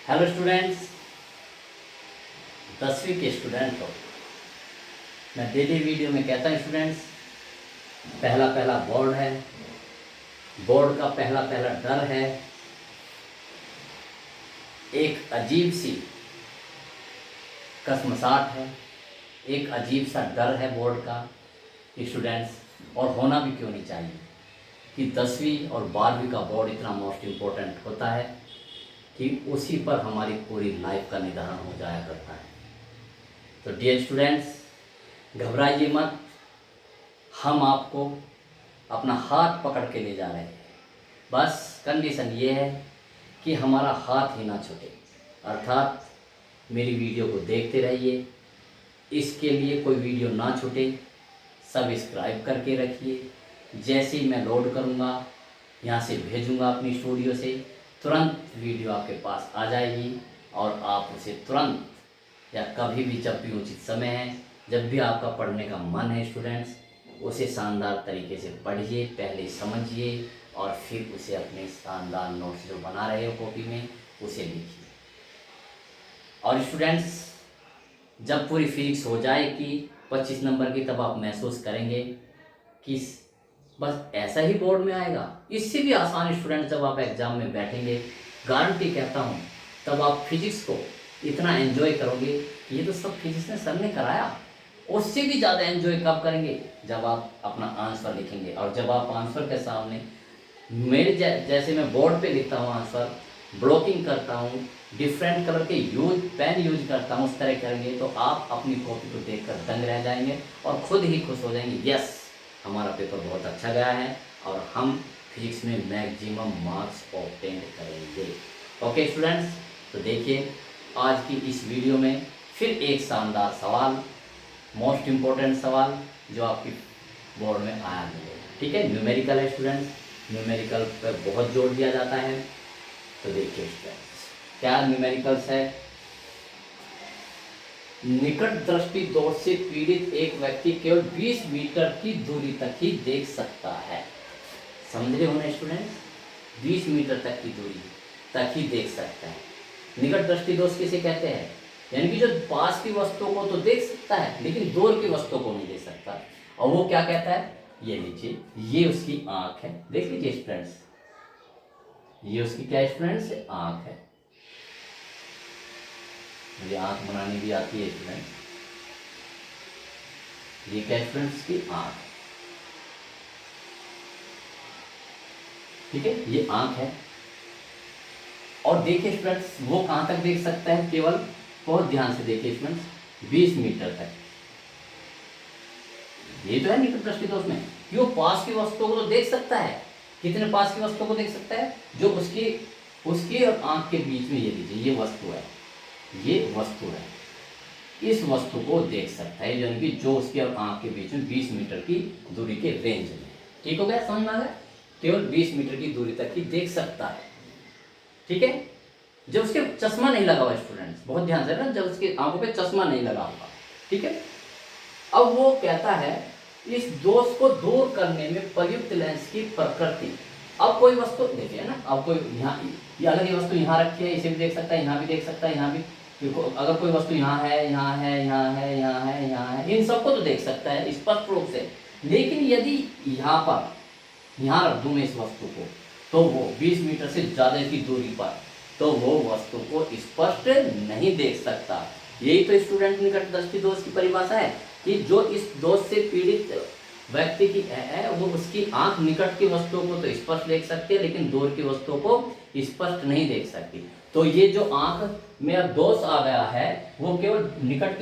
Hello students, 10वीं के student हो। मैं डेली वीडियो में कहता हूँ स्टूडेंट्स, पहला पहला बोर्ड है, बोर्ड का पहला पहला डर है, एक अजीब सी कसमसाहट है, एक अजीब सा डर है बोर्ड का स्टूडेंट्स। और होना भी क्यों नहीं चाहिए कि 10वीं और 12वीं का बोर्ड इतना मोस्ट इम्पोर्टेंट होता है कि उसी पर हमारी पूरी लाइफ का निर्धारण हो जाया करता है। तो डियर स्टूडेंट्स, घबराइए मत, हम आपको अपना हाथ पकड़ के ले जा रहे हैं। बस कंडीशन ये है कि हमारा हाथ ही ना छूटे, अर्थात मेरी वीडियो को देखते रहिए। इसके लिए कोई वीडियो ना छूटे, सब्सक्राइब करके रखिए। जैसे ही मैं लोड करूँगा, यहाँ से भेजूँगा अपनी स्टूडियो से, तुरंत वीडियो आपके पास आ जाएगी और आप उसे तुरंत या कभी भी, जब भी उचित समय है, जब भी आपका पढ़ने का मन है स्टूडेंट्स, उसे शानदार तरीके से पढ़िए, पहले समझिए और फिर उसे अपने शानदार नोट्स जो बना रहे हो कॉपी में उसे लिखिए। और स्टूडेंट्स, जब पूरी फिजिक्स हो जाएगी 25 नंबर की, तब आप महसूस करेंगे कि बस ऐसा ही बोर्ड में आएगा। इससे भी आसान स्टूडेंट, जब आप एग्ज़ाम में बैठेंगे, गारंटी कहता हूँ, तब आप फिजिक्स को इतना एंजॉय करोगे, ये तो सब फिजिक्स ने सर ने कराया। उससे भी ज़्यादा एंजॉय कब करेंगे? जब आप अपना आंसर लिखेंगे। और जब आप आंसर के सामने मेरे जैसे मैं बोर्ड पे लिखता हूँ आंसर, ब्लॉकिंग करता हूँ, डिफरेंट कलर के पेन यूज करता हूँ, उस तरह करेंगे तो आप अपनी कॉपी को देखकर दंग रह जाएंगे और खुद ही खुश हो जाएंगे, यस हमारा पेपर बहुत अच्छा गया है और हम फिजिक्स में मैक्सिमम मार्क्स ऑब्टेन करेंगे। ओके स्टूडेंट्स, तो देखिए आज की इस वीडियो में फिर एक शानदार सवाल, मोस्ट इम्पोर्टेंट सवाल जो आपकी बोर्ड में आया मिलेगा। ठीक है, न्यूमेरिकल है स्टूडेंट्स, न्यूमेरिकल पर बहुत जोर दिया जाता है। तो देखिए स्टूडेंट्स, क्या न्यूमेरिकल्स है। निकट दृष्टि दोष से पीड़ित एक व्यक्ति केवल 20 मीटर की दूरी तक ही देख सकता है। समझ रहे हो ना स्टूडेंट्स, 20 मीटर तक की दूरी तक ही देख सकता है। निकट दृष्टि दोष किसे कहते हैं? यानी कि जो पास की वस्तुओं को तो देख सकता है लेकिन दूर की वस्तुओं को नहीं देख सकता। और वो क्या कहता है, ये लीजिए, ये उसकी आंख है। देख लीजिए स्टूडेंट्स, ये उसकी क्या स्टूडेंट्स, आंख है। मुझे आंख बनानी भी आती है स्टूडेंट्स। ये क्या स्टूडेंट्स की आंख, ठीक है, ये आंख है। और देखिए स्टूडेंट्स, वो कहां तक देख सकता है? केवल, बहुत ध्यान से देखिए स्टूडेंट्स, 20 मीटर तक। ये तो है निकट दृष्टि दोष में कि वो पास की वस्तुओं को तो देख सकता है। कितने पास की वस्तुओं को देख सकता है? जो उसकी और आंख के बीच में, ये लीजिए, ये वस्तु है, ये वस्तु है, इस वस्तु को देख सकता है, यानी कि जो उसकी और आंख के बीच में 20 मीटर की दूरी के रेंज में। ठीक हो गया, समझ में आ गया? केवल 20 मीटर की दूरी तक ही देख सकता है। ठीक है, जब उसके चश्मा नहीं लगा हुआ स्टूडेंट्स, बहुत ध्यान से ना, जब उसकी आंखों पे चश्मा नहीं लगा होगा। ठीक है, अब वो कहता है इस दोष को दूर करने में प्रयुक्त लेंस की प्रकृति। अब कोई वस्तु देखिए ना, अब कोई यहाँ, ये अलग ही वस्तु यहाँ रखी है, इसे भी देख सकता है, यहाँ भी देख सकता है, यहाँ भी देखो, अगर कोई वस्तु यहाँ है, यहाँ है, यहाँ है, यहाँ है, यहाँ है, इन सबको तो देख सकता है स्पष्ट रूप से। लेकिन यदि यहाँ पर, यहाँ रख दूं मैं इस वस्तु को, तो वो 20 मीटर से ज़्यादा की दूरी पर, तो वो वस्तु को स्पष्ट नहीं देख सकता। यही तो स्टूडेंट निकट दृष्टि दोष की परिभाषा है कि जो इस दोष से पीड़ित व्यक्ति की है, वो उसकी आंख निकट की वस्तुओं को तो स्पष्ट देख सकती है लेकिन दूर की वस्तुओं को स्पष्ट नहीं देख सकती। तो ये जो आंख में अब दोष आ गया है, वो केवल निकट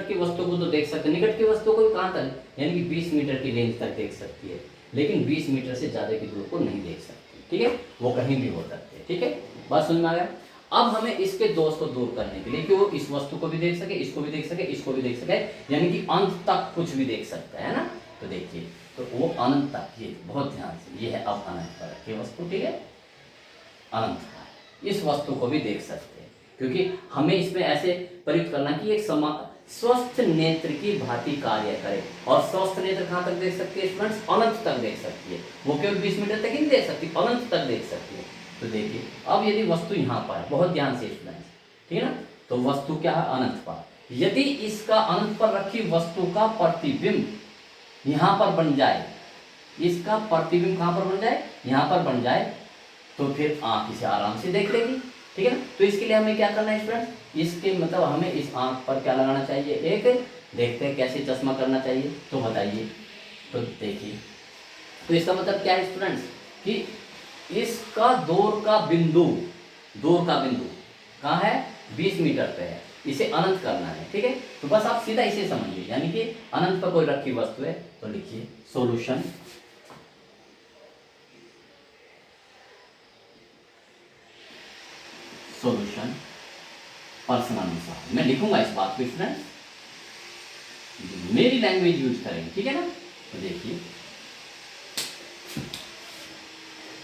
की वस्तु को तो देख सकते, निकट की वस्तु को कहाँ तक, यानी कि 20 मीटर की रेंज तक देख सकती है, लेकिन 20 मीटर से ज़्यादा की दूर को नहीं देख सकती। ठीक है, वो कहीं भी हो सकते हैं। ठीक है, बात समझ में आ गया? अब हमें इसके दोष को दूर करने के लिए कि वो इस वस्तु को भी देख सके, इसको भी देख सके, इसको भी देख सके, यानी कि अंत तक कुछ भी देख सकता है ना। तो देखिए, तो वो अनंत तक, ये बहुत ध्यान से, ये है अब अनंत पर रखिए वस्तु। ठीक है, अनंत पर इस वस्तु को भी देख सकते हैं, क्योंकि हमें इसमें ऐसे प्रयुक्त करना कि एक स्वस्थ नेत्र की भांति कार्य करे। और स्वस्थ नेत्र कहाँ तक देख सकती है स्टूडेंट्स? अनंत तक देख सकती है। वो केवल 20 मीटर तक ही नहीं देख सकती, अनंत तक देख सकती है। तो देखिए अब यदि वस्तु यहाँ पर है, बहुत ध्यान से स्टूडेंट्स, ठीक है ना, तो वस्तु क्या है अनंत पर, यदि इसका अनंत पर रखी वस्तु का प्रतिबिंब यहाँ पर बन जाए, इसका प्रतिबिंब कहाँ पर बन जाए, यहाँ पर बन जाए, तो फिर आंख इसे आराम से देख लेगी, ठीक है ना। तो इसके लिए हमें क्या करना है स्टूडेंट्स, इसके मतलब हमें इस आंख पर क्या लगाना चाहिए, एक, देखते हैं कैसे चश्मा करना चाहिए, तो बताइए। तो देखिए, तो इसका मतलब क्या है स्टूडेंट्स कि इसका दूर का बिंदु कहाँ है, 20 मीटर पे है, इसे अनंत करना है, ठीक है। तो बस आप सीधा इसे समझिए, यानी कि अनंत पर कोई रखी वस्तु है, तो लिखिए सॉल्यूशन प्रश्नानुसार। मैं लिखूंगा इस बात को स्टूडेंट, मेरी लैंग्वेज यूज करेंगे, ठीक है ना। तो देखिए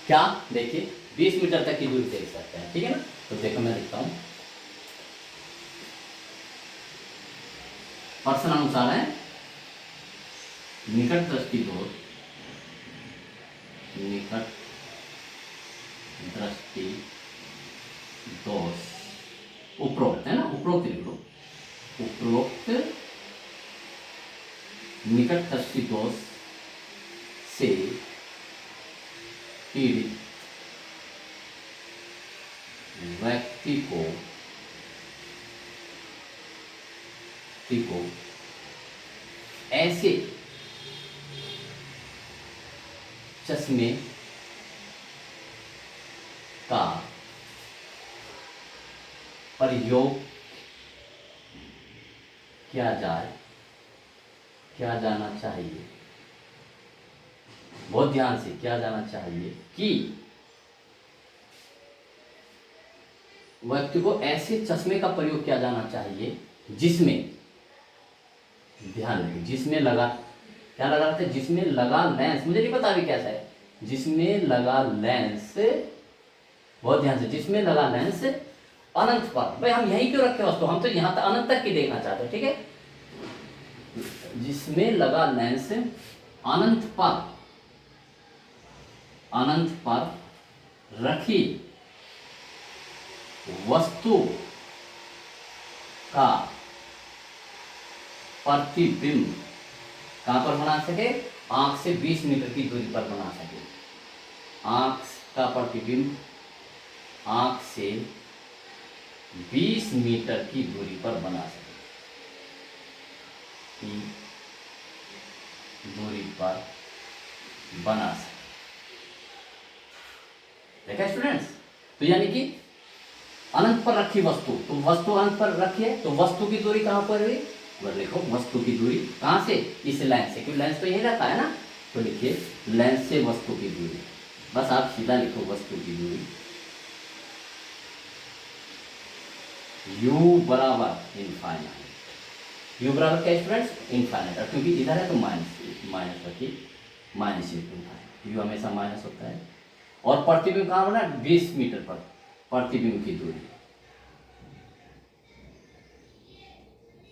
क्या, देखिए 20 मीटर तक की दूरी देख सकते हैं, ठीक है ना। तो देखो मैं लिखता हूं, प्रश्नानुसार है निकट दृष्टि दोष, निकट दृष्टि दोष उपरोक्त है ना, उपरोक्त लिख लो, उपरोक्त निकट दृष्टि दोष से पीड़ित व्यक्ति को ऐसे चश्मे का प्रयोग किया जाना चाहिए, बहुत ध्यान से किया जाना चाहिए कि व्यक्ति को ऐसे चश्मे का प्रयोग किया जाना चाहिए जिसमें, ध्यान रखिए, जिसमें लगा, क्या लगा रखते हैं, जिसमें लगा लेंस, मुझे नहीं पता अभी कैसा है, जिसमें लगा लेंस, बहुत ध्यान से, जिसमें लगा लेंस अनंत पर, भाई हम यहीं क्यों रखे वस्तु, हम तो यहां तक अनंत तक की देखना चाहते हैं, ठीक है। जिसमें लगा लेंस अनंत पर रखी वस्तु का प्रतिबिंब कहां पर बना सके, आंख से 20 मीटर की दूरी पर बना सके, आंख का प्रतिबिंब आंख से 20 मीटर की दूरी पर बना सके, की दूरी पर बना सके, देखा स्टूडेंट्स। तो यानी कि अनंत पर रखी वस्तु, तो वस्तु अनंत पर रखी है, तो वस्तु की दूरी कहां पर हुई, लिखो वस्तु की दूरी कहां से, इस लेंस से, क्योंकि लेंस तो यही रहता है ना, तो लिखिए लेंस से वस्तु की दूरी, बस आप सीधा लिखो वस्तु की दूरी u बराबर इनफाइनाइट, u बराबर क्या स्टूडेंट्स, इनफाइनाइट, क्योंकि इधर है तो माइनस रखिए, माइनस इनफाइनाइट, u हमेशा माइनस होता है, और प्रतिबिंब कहां बना, 20 मीटर पर, प्रतिबिंब की दूरी,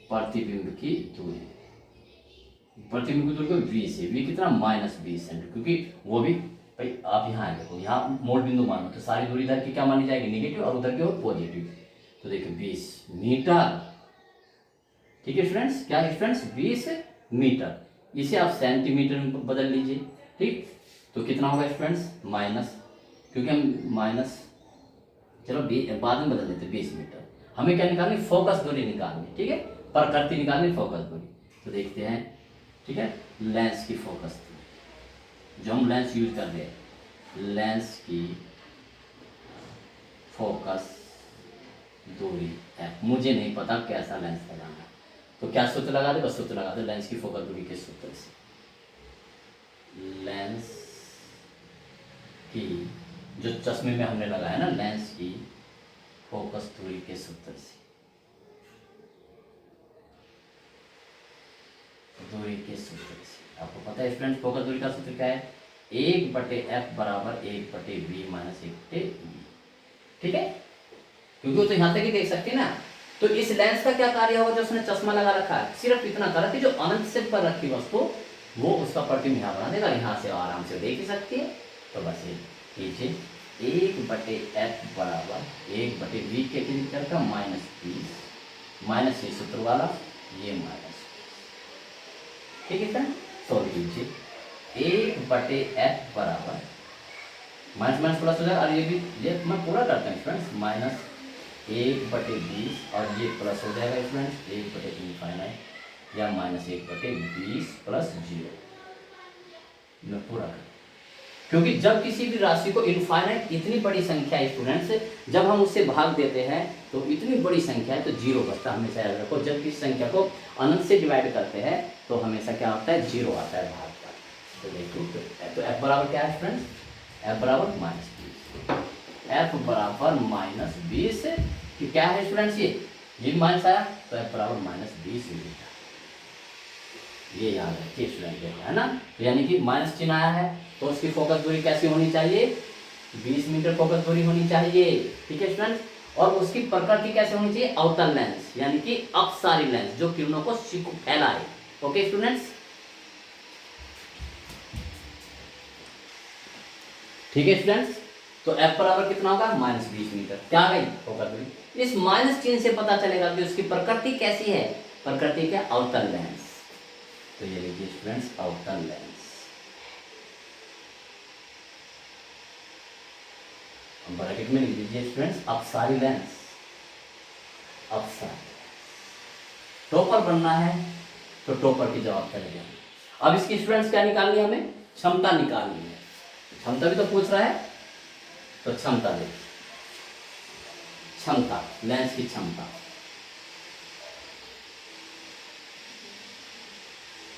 प्रतिबिंब की दूरी, प्रतिबिंब की दूरी को 20 है, v कितना, -20 सेंटीमीटर, क्योंकि वो भी भाई आप यहाँ देखो, यहाँ मोड़ बिंदु मानो तो सारी दूरी इधर की क्या मानी जाएगी, नेगेटिव, और उधर की हो पॉजिटिव, तो देखिए 20 मीटर, ठीक है स्टूडेंट्स, क्या है स्टूडेंट्स, 20 मीटर, इसे आप सेंटीमीटर में बदल लीजिए, ठीक, तो कितना होगा स्टूडेंट्स, माइनस, क्योंकि हम माइनस, चलो बाद में बदल देते, 20 मीटर, हमें क्या निकालनी, फोकस दूरी निकालनी, ठीक है, प्रकृति निकालनी, फोकस दूरी, तो देखते हैं, ठीक है, लेंस की फोकस दूरी, जो हम लेंस यूज कर रहे हैं, लेंस की फोकस दूरी है, मुझे नहीं पता कैसा लेंस लगाना, तो क्या सूत्र लगा दे, बस सूत्र लगा दे, लेंस की फोकस दूरी के सूत्र से, लेंस की, जो चश्मे में हमने लगाया ना, लेंस की फोकस दूरी के सूत्र से, दूरी के सूत्र से, आपको पता है स्टूडेंट फोकस दूरी का सूत्र क्या है, 1/f बराबर 1/v माइनस 1/e, ठीक है, क्योंकि वो तो यहाँ तक ही देख सकती है ना। तो इस लेंस का क्या कार्य होगा, जो उसने चश्मा लगा रखा है, सिर्फ इतना करा कि जो अनंत से पर रखी वस्तु, वो उसका प्रतिबिंब यहाँ बना देगा, यहाँ से आराम से देख ही सकती है, तो बस ये कीजिए, 1/f बराबर 1/v के मीटर का -20 माइनस ये सूत्र वाला ये माइनस, ठीक है फ्रेंड। सॉल्व कीजिए 1/f बराबर माइनस माइनस प्लस हो जाएगा, और ये भी ये मैं पूरा करता हूँ फ्रेंड्स, -1/20 और ये प्लस हो जाएगा फ्रेंड्स 1/∞ या -1/20 प्लस 0 मैं पूरा कर, क्योंकि जब किसी भी राशि को इनफाइनाइट इतनी बड़ी संख्या है स्टूडेंट्स, जब हम उससे भाग देते हैं तो इतनी बड़ी संख्या है तो जीरो बचता है, हमेशा याद रखो। जब किसी संख्या को अनंत से डिवाइड करते हैं तो हमेशा क्या होता है, जीरो आता है भाग का। तो देखो तो f बराबर क्या है फ्रेंड्स, f बराबर -20, f बराबर -20 कि क्या है स्टूडेंट्स, ये माइनस आया तो f बराबर -20 मिलेगा, ये याद रखिए स्टूडेंट, है ना। तो यानी कि माइनस चिन्ह आया है तो उसकी फोकस दूरी कैसी होनी चाहिए, 20 मीटर फोकस दूरी होनी चाहिए, ठीक है स्टूडेंट्स। और उसकी प्रकृति कैसे होनी चाहिए, आउटर लेंस यानी कि अपसारी लेंस जो किरणों को फैलाए। ओके स्टूडेंट्स, ठीक है स्टूडेंट्स। तो f बराबर कितना होगा, -20 मीटर, क्या आ गई फोकस दूरी। इस माइनस चिन्ह से पता चलेगा कि उसकी प्रकृति कैसी है, प्रकृति क्या, आउटर लेंस। तो ये लिखिए स्टूडेंट्स आउटर लेंस, ब्रैकेट में लिख दीजिए स्टूडेंट्स अपसारी लेंस, अपसारी। टॉपर बनना है तो टॉपर की जवाब करेंगे। अब इसकी स्टूडेंट्स क्या निकालनी है, हमें क्षमता निकालनी है, क्षमता भी तो पूछ रहा है, तो क्षमता देखिए, क्षमता लेंस की क्षमता,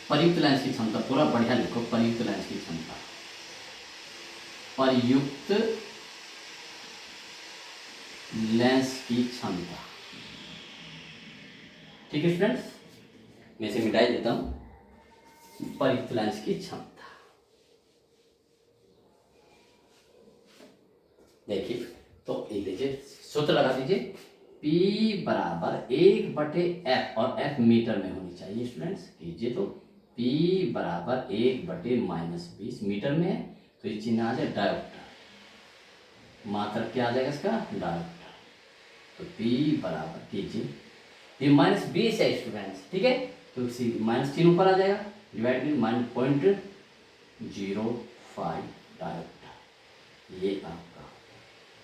प्रयुक्त लेंस की क्षमता, पूरा बढ़िया लिखो, प्रयुक्त लेंस की क्षमता, प्रयुक्त लेंस की क्षमता, ठीक है स्टूडेंट्स। मैं इसे मिटाई देता हूं, प्रयुक्त लेंस की क्षमता देखिए, तो ये लीजिए सूत्र लगा दीजिए, P बराबर 1/f और f मीटर में होनी चाहिए स्टूडेंट्स, कीजिए तो P बराबर 1/-20 मीटर में है, तो ये चिन्ह आ जाए डायोप्टर, मात्रक क्या आ जाएगा इसका, डायोप्टर। तो P बराबर कीजिए, ये -20 है स्टूडेंट्स, ठीक है, तो इसी माइनस चिन्ह ऊपर आ जाएगा, डिवाइड में -0.05 डायोप्टर, ये आपका,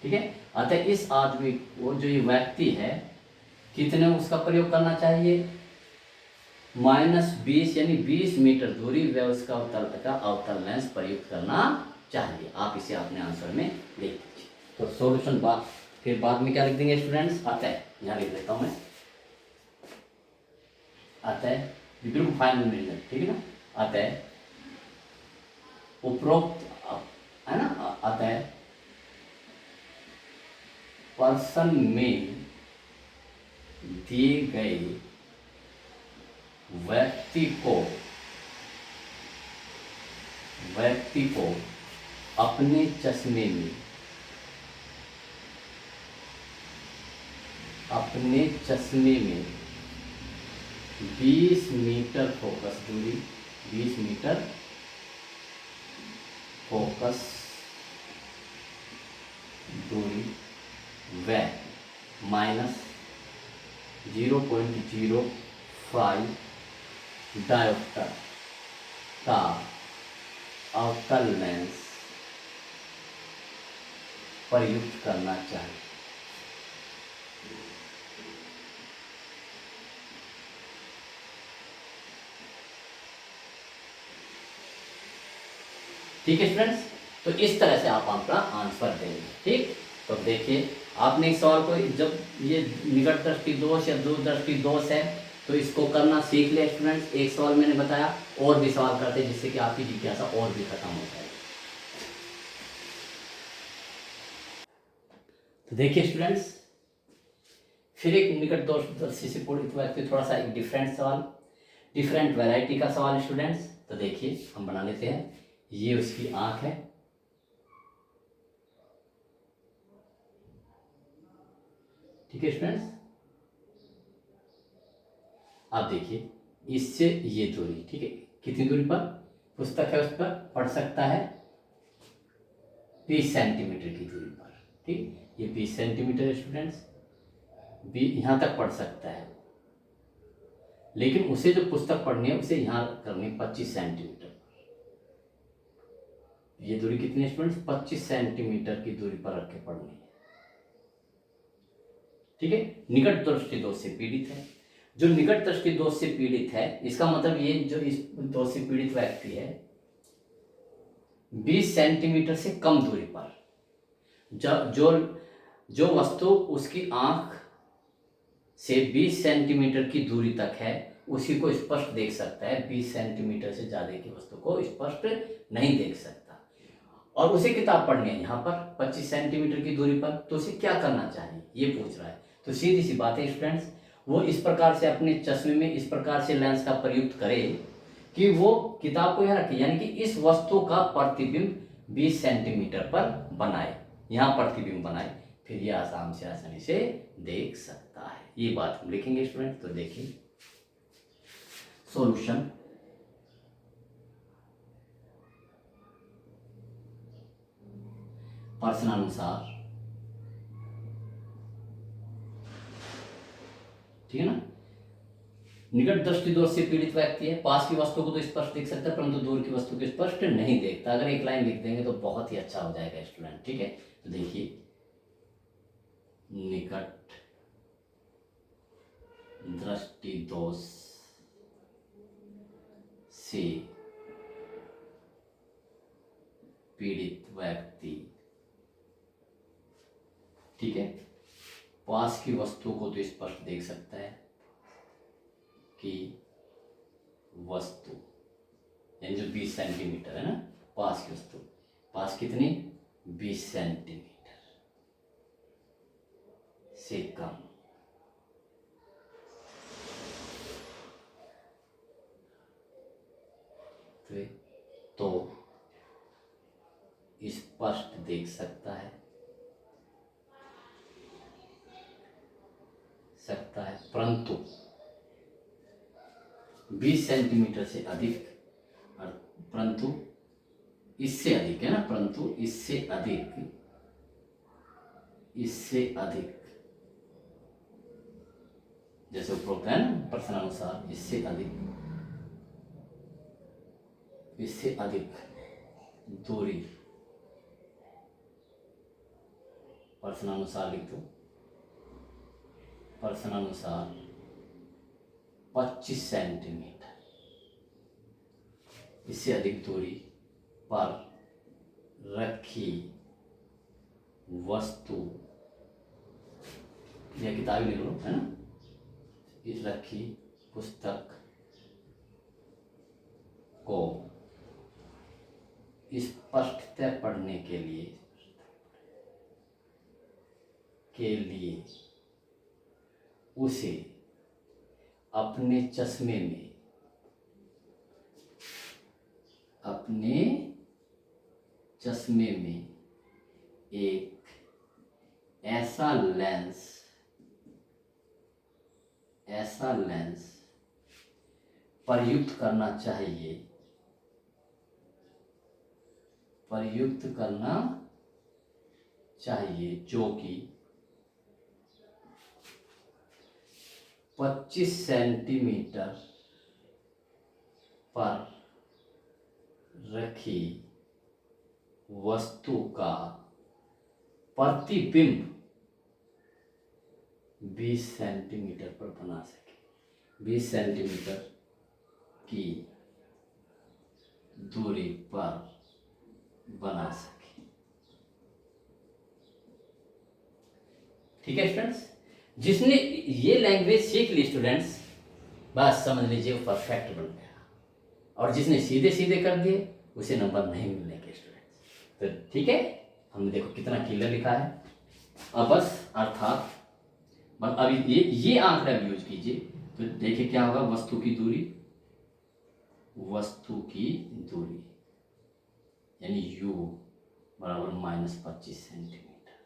ठीक है। अतः इस आदमी को, जो ये व्यक्ति है, कितने उसका प्रयोग करना चाहिए, -20 यानी 20 मीटर दूरी व उसका अवतल लेंस प्रयुक्त करना चाहिए। आप इसे अपने आंसर में लिख दीजिए। तो सॉल्यूशन फिर बाद में क्या लिख देंगे स्टूडेंट्स, अतः यहाँ लिख देता हूँ मैं, अतः बिल्कुल फाइनल में, ठीक है ना, अतः उपरोक्त, है ना, अतः पर्सन में दिए गए व्यक्ति को अपने चश्मे में 20 मीटर फोकस दूरी, 20 मीटर फोकस दूरी व -0.05 डायोप्टर का अवतल लेंस प्रयुक्त करना चाहिए। ठीक है स्टूडेंट्स, तो इस तरह से आप अपना आंसर देंगे, ठीक। तो देखिए, आपने इस सवाल को, जब ये निकट दृष्टि दोष या दूर दृष्टि दोष है तो इसको करना सीख ले स्टूडेंट्स। एक सवाल मैंने बताया, और भी सवाल करते हैं जिससे कि आपकी जिज्ञासा और भी खत्म हो जाए। तो देखिए स्टूडेंट्स, फिर एक निकट दोषदर्शी से पूर्णित व्यक्ति, थोड़ा सा एक डिफरेंट सवाल, डिफरेंट वैरायटी का सवाल स्टूडेंट्स। तो देखिए हम बना लेते हैं, ये उसकी आंख है, ठीक है स्टूडेंट्स। आप देखिए, इससे ये दूरी, ठीक है, कितनी दूरी पर, पुस्तक है उस पर पढ़ सकता है, 20 सेंटीमीटर की दूरी पर। ठीक, ये 20 सेंटीमीटर स्टूडेंट्स, यहाँ तक पढ़ सकता है, लेकिन उसे जो पुस्तक पढ़नी है उसे यहाँ करनी 25 सेंटीमीटर। ये दूरी कितनी है स्टूडेंट्स? 25 सेंटीमीटर की दूरी पर रख के पढ़नी है। ठीक है, निकट दृष्टि दोष से पीड़ित है। जो निकट दृष्टि दोष से पीड़ित है, इसका मतलब ये जो इस दोष से पीड़ित व्यक्ति है 20 सेंटीमीटर से कम दूरी पर जो वस्तु उसकी आंख से 20 सेंटीमीटर की दूरी तक है उसी को स्पष्ट देख सकता है। 20 सेंटीमीटर से ज़्यादा की वस्तु को स्पष्ट नहीं देख सकता। और उसे किताब पढ़नी है यहाँ पर 25 सेंटीमीटर की दूरी पर, तो उसे क्या करना चाहिए ये पूछ रहा है। तो सीधी सी बात है स्टूडेंट्स, वो इस प्रकार से अपने चश्मे में इस प्रकार से लेंस का प्रयुक्त करे कि वो किताब को यहाँ रखे, यानी कि इस वस्तु का प्रतिबिंब 20 सेंटीमीटर पर बनाए, यहाँ प्रतिबिंब बनाए, फिर ये आसानी से देख सकता है। ये बात हम लिखेंगे स्टूडेंट। तो देखिए सॉल्यूशन, प्रश्नानुसार, ठीक है ना, निकट दृष्टि दोष से पीड़ित व्यक्ति है, पास की वस्तु को तो स्पष्ट देख सकता है परंतु दूर की वस्तु को स्पष्ट नहीं देखता। अगर एक लाइन लिख देंगे तो बहुत ही अच्छा हो जाएगा स्टूडेंट। ठीक है, तो देखिए निकट दृष्टि दोष से पीड़ित व्यक्ति, ठीक है, पास की वस्तु को तो स्पष्ट देख सकता है कि वस्तु यानी जो 20 सेंटीमीटर है ना, पास की वस्तु, पास कितनी 20 सेंटीमीटर से कम, तो स्पष्ट देख सकता है परंतु 20 सेंटीमीटर से अधिक, परंतु इससे अधिक है ना, परंतु इससे अधिक जैसे उपरोक्त है ना प्रश्नानुसार, इससे अधिक दूरी, प्रश्नानुसार लिख दो, प्रश्नानुसार 25 सेंटीमीटर, इससे अधिक दूरी पर रखी वस्तु, यह किताब लिख लो है ना, इस रखी पुस्तक को स्पष्टतः पढ़ने के लिए उसे अपने चश्मे में एक ऐसा लेंस प्रयुक्त करना चाहिए जो कि 25 सेंटीमीटर पर रखी वस्तु का प्रतिबिंब 20 सेंटीमीटर पर बना सके, 20 सेंटीमीटर की दूरी पर बना सके। ठीक है स्टूडेंट्स, जिसने ये लैंग्वेज सीख ली स्टूडेंट्स, बस समझ लीजिए वो परफेक्ट बन गया, और जिसने सीधे सीधे कर दिए उसे नंबर नहीं मिलने के स्टूडेंट्स। तो ठीक है, हमने देखो कितना क्लियर लिखा है। अब बस अर्थात बस अभी ये आंकड़ा यूज कीजिए तो देखिए क्या होगा, वस्तु की दूरी यानी u बराबर -25 सेंटीमीटर,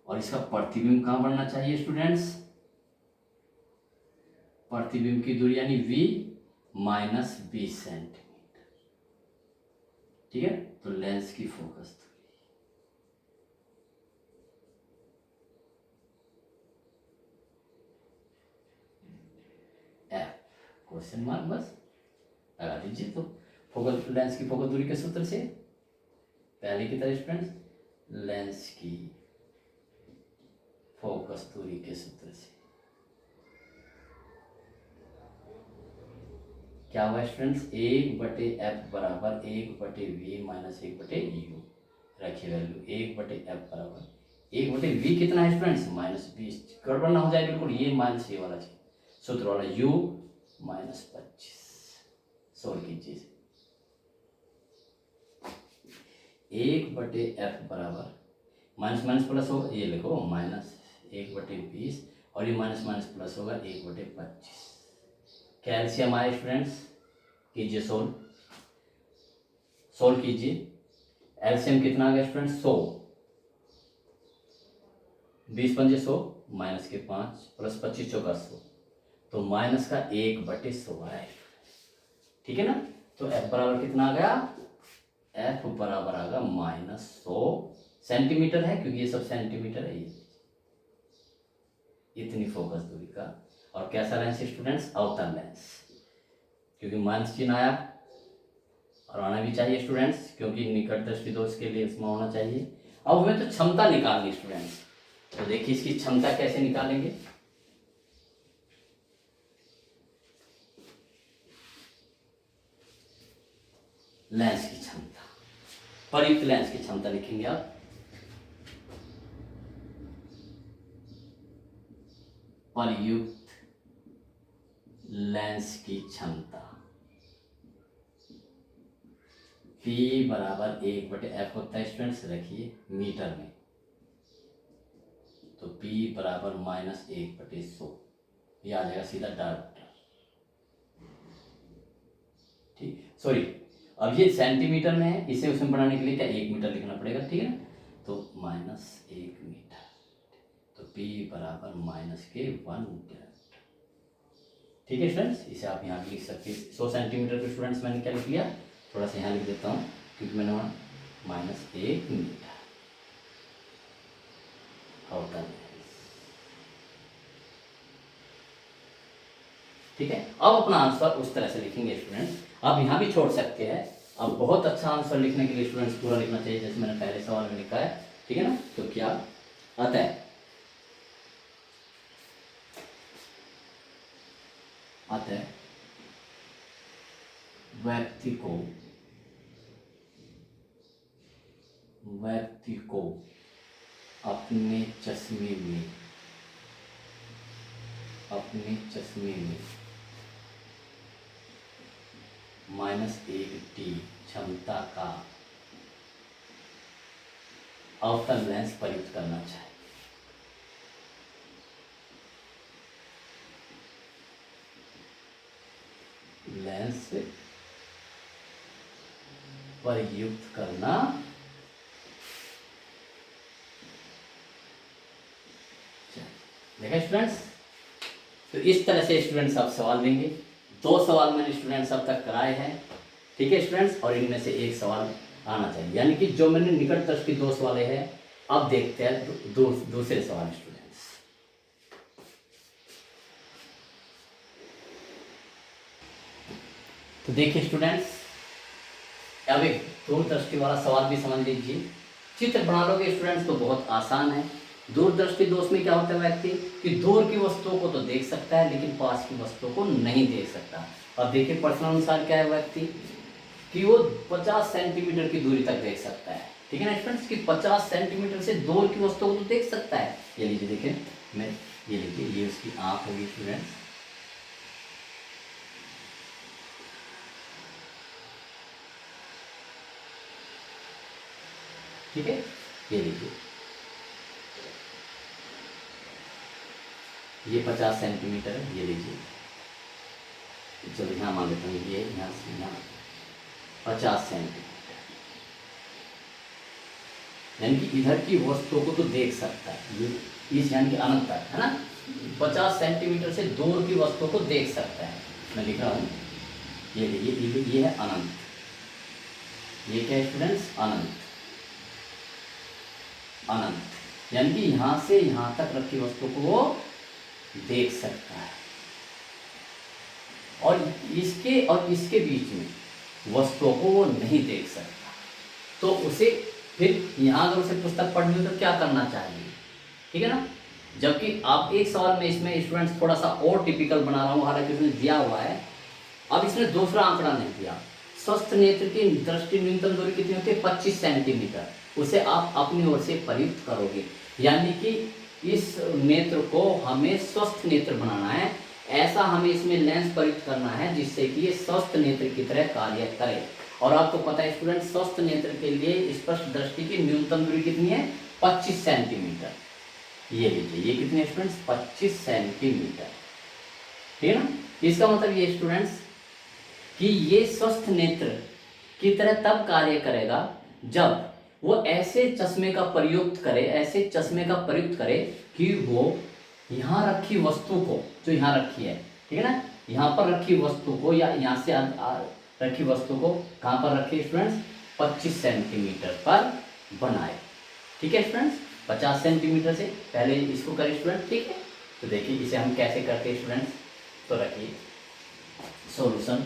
और इसका प्रतिबिंब कहाँ बनना चाहिए स्टूडेंट्स, प्रतिबिंब की दूरी यानी v -20 सेंटीमीटर। ठीक है, तो लेंस की फोकस दूरी क्वेश्चन मार्क बस लगा दीजिए। तो फोकल लेंस की फोकल दूरी के सूत्र से पहले की तरह स्टूडेंट्स, लेंस की फोकस दूरी के सूत्र से क्या हुआ स्टूडेंट्स, 1/f बराबर 1/v माइनस 1/u। रखिए वैल्यू 1/f बराबर 1/v कितना है स्टूडेंट्स, -20। गड़बड़ ना हो जाए बिल्कुल, ये माइनस ये वाला सूत्र वाला u -25 सोल्व कीजिए। 1/f बराबर माइनस माइनस प्लस होगा, ये लिखो -1/20 और ये माइनस माइनस प्लस होगा 1/25। कैल्शियम आए स्टूडेंट्स, कीजिए सोल्व कीजिए। एलसीएम कितना आ गया स्टूडेंट्स, 100। 20 पंजे 100 माइनस के 5 प्लस 25 चौका 100, तो माइनस का 1/100 आए। ठीक है ना। तो एफ बराबर कितना आ गया, एफ बराबर आ गया -100 सेंटीमीटर है, क्योंकि ये सब सेंटीमीटर है। ये इतनी फोकस दूरी का। और कैसा लेंस स्टूडेंट्स, अवतल लेंस, क्योंकि माइनस चिन्ह आया और आना भी चाहिए स्टूडेंट्स, क्योंकि निकट दृष्टि दोष के लिए इसमें होना चाहिए। अब हमें तो क्षमता निकालनी स्टूडेंट्स, तो देखिए इसकी क्षमता कैसे निकालेंगे। लेंस की क्षमता, प्रयुक्त लेंस की क्षमता लिखेंगे आप। प्रयुक्त लेंस की क्षमता P बराबर 1/f होता है स्टूडेंट्स, रखिए मीटर में, तो P बराबर -1/100, ये आ जाएगा सीधा डायरेक्ट। ठीक, सॉरी, अब ये सेंटीमीटर में है, इसे उसमें बढ़ाने के लिए क्या 1 मीटर लिखना पड़ेगा, ठीक है ना। तो -1 मीटर, तो P बराबर -1 मीटर। ठीक है स्टूडेंट्स, इसे आप यहाँ लिख सकते हैं। 100 सेंटीमीटर के स्टूडेंट्स मैंने क्या लिख लिया, थोड़ा सा यहाँ लिख देता हूँ, क्योंकि मैंने वहाँ -1 मीटर होता है। ठीक है, अब अपना आंसर उस तरह से लिखेंगे स्टूडेंट्स। आप यहाँ भी छोड़ सकते हैं। अब बहुत अच्छा आंसर लिखने के लिए स्टूडेंट्स पूरा लिखना चाहिए, जैसे मैंने पहले सवाल में लिखा है। ठीक है ना। तो क्या अतः व्यक्ति को अपने चश्मे में -1t क्षमता का अवतल लेंस प्रयुक्त करना चाहिए। लेंस प्रयुक्त करना देखा स्टूडेंट्स। तो इस तरह से स्टूडेंट्स आप सवाल देंगे। 2 सवाल मैंने स्टूडेंट्स अब तक कराए हैं। ठीक है स्टूडेंट्स, और इनमें से एक सवाल आना चाहिए, यानी कि जो मैंने निकट दृष्टि दोष वाले हैं। अब देखते हैं दूसरे सवाल स्टूडेंट्स। तो देखिए स्टूडेंट्स, अब एक दूरदृष्टि वाला सवाल भी समझ लीजिए। चित्र बना लोगे स्टूडेंट्स तो बहुत आसान है। दूरदृष्टि दोष में क्या होता है व्यक्ति कि दूर की वस्तुओं को तो देख सकता है, लेकिन पास की वस्तुओं को नहीं देख सकता। अब देखिए प्रश्न अनुसार क्या है व्यक्ति कि वो 50 सेंटीमीटर की दूरी तक देख सकता है। ठीक है ना स्टूडेंट्स, कि 50 सेंटीमीटर से दूर की वस्तुओं को तो देख सकता है। ये लीजिए, देखिए मैं ये लीजिए, ये उसकी आंख होगी स्टूडेंट्स। ठीक है, ये लीजिए, ये 50 सेंटीमीटर है। ये लीजिए, चलो यहाँ मान लेता हूँ, ये यहाँ से यहाँ 50 सेंटीमीटर, यानी कि इधर की वस्तुओं को तो देख सकता है। ये इस यानी कि अनंत तक है ना, 50 सेंटीमीटर से दूर की वस्तुओं को देख सकता है। मैं लिख रहा हूँ, ये है अनंत। ये क्या है स्टूडेंट्स, अनंत। अनंत यानी कि यहाँ से यहाँ तक रखी वस्तु को वो देख सकता है। और इसके बीच में वस्तुओं को वो नहीं देख सकता। तो उसे फिर यहाँ अगर उसे पुस्तक पढ़नी हो तो क्या करना चाहिए, ठीक है ना। जबकि आप एक सवाल में इसमें स्टूडेंट्स थोड़ा सा और टिपिकल बना रहा हूँ, हालांकि उसने दिया हुआ है। अब इसने दूसरा आंकड़ा नहीं दिया। स्वस्थ नेत्र की दृष्टि न्यूनतम दूरी कितनी होती है, 25 सेंटीमीटर। उसे आप अपनी ओर से प्रयुक्त करोगे, यानी कि इस नेत्र को हमें स्वस्थ नेत्र बनाना है। ऐसा हमें इसमें लेंस प्रयुक्त करना है जिससे कि ये स्वस्थ नेत्र की तरह कार्य करे। और आपको पता है स्टूडेंट, स्वस्थ नेत्र के लिए स्पष्ट दृष्टि की न्यूनतम दूरी कितनी है, 25 सेंटीमीटर। ये लीजिए, ये कितने स्टूडेंट्स, 25 सेंटीमीटर, ठीक है ना। इसका मतलब ये स्टूडेंट्स कि ये स्वस्थ नेत्र की तरह तब कार्य करेगा जब वो ऐसे चश्मे का प्रयुक्त करे, ऐसे चश्मे का प्रयुक्त करे कि वो यहाँ रखी वस्तु को, जो यहाँ रखी है, ठीक है ना, यहाँ पर रखी वस्तु को या यहाँ से रखी वस्तु को कहाँ पर रखे स्टूडेंट्स, 25 सेंटीमीटर पर बनाए, ठीक है स्टूडेंट्स। 50 सेंटीमीटर से पहले इसको करें स्टूडेंट, ठीक है। तो देखिए इसे हम कैसे करते हैं स्टूडेंट्स, तो रखिए सॉल्यूशन।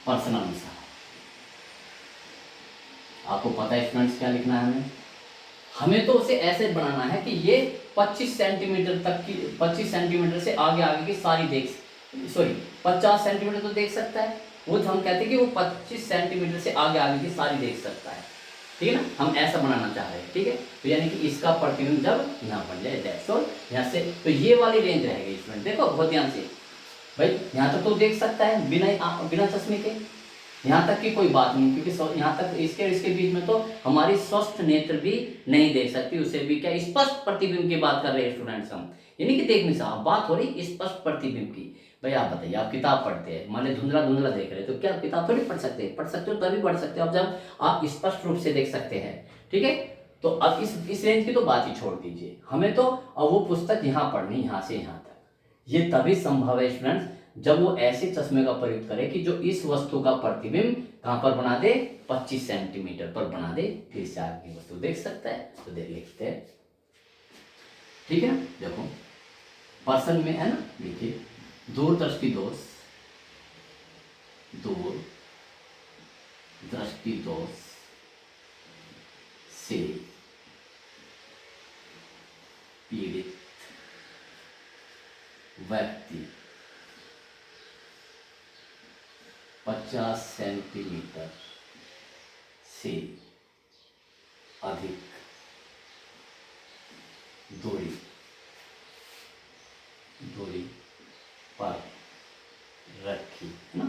पर्सन अनुसार आपको पता है स्टूडेंट्स क्या लिखना है हमें तो उसे ऐसे बनाना है कि ये 25 सेंटीमीटर तक की, 25 सेंटीमीटर से आगे आगे की सारी 50 सेंटीमीटर तो देख सकता है वो, तो हम कहते हैं कि वो 25 सेंटीमीटर से आगे आगे की सारी देख सकता है, ठीक है ना। हम ऐसा बनाना चाह रहे हैं, ठीक है। तो यानी कि इसका प्रतिबिंब जब यहाँ बन जाए दैट्स ऑल, यहाँ से तो ये वाली रेंज रहेगी स्टूडेंट। देखो बहुत ध्यान से भाई, यहाँ तक तो देख सकता है बिना चश्मे के, यहाँ तक की कोई बात नहीं, क्योंकि यहाँ तक इसके बीच में तो हमारी स्वस्थ नेत्र भी नहीं देख सकती, उसे भी क्या स्पष्ट प्रतिबिंब की बात कर रहे हैं स्टूडेंट्स हम, यानी कि देखने से बात हो रही स्पष्ट प्रतिबिंब की। भाई आप बताइए, आप किताब पढ़ते हैं, मान ली धुंधला धुंधला देख रहे हैं, तो क्या किताब थोड़ी पढ़ सकते हैं, पढ़ सकते हो तभी पढ़ सकते हो अब जब आप स्पष्ट रूप से देख सकते हैं, ठीक है। तो अब इस रेंज की तो बात ही छोड़ दीजिए, हमें तो अब वो पुस्तक यहाँ पढ़नी, यहाँ से यहाँ तक। ये तभी संभव है स्टूडेंट्स जब वो ऐसे चश्मे का प्रयोग करे कि जो इस वस्तु का प्रतिबिंब कहां पर बना दे, 25 सेंटीमीटर पर बना दे, फिर से आगे वस्तु देख सकता है। तो देख लिखते हैं, ठीक है ना। देखो पर्सन में है ना, देखिए दूरदृष्टि दोष, दूर दृष्टि दोष से पीड़ित व्यक्ति 50 सेंटीमीटर से अधिक दूरी पर रखी है ना,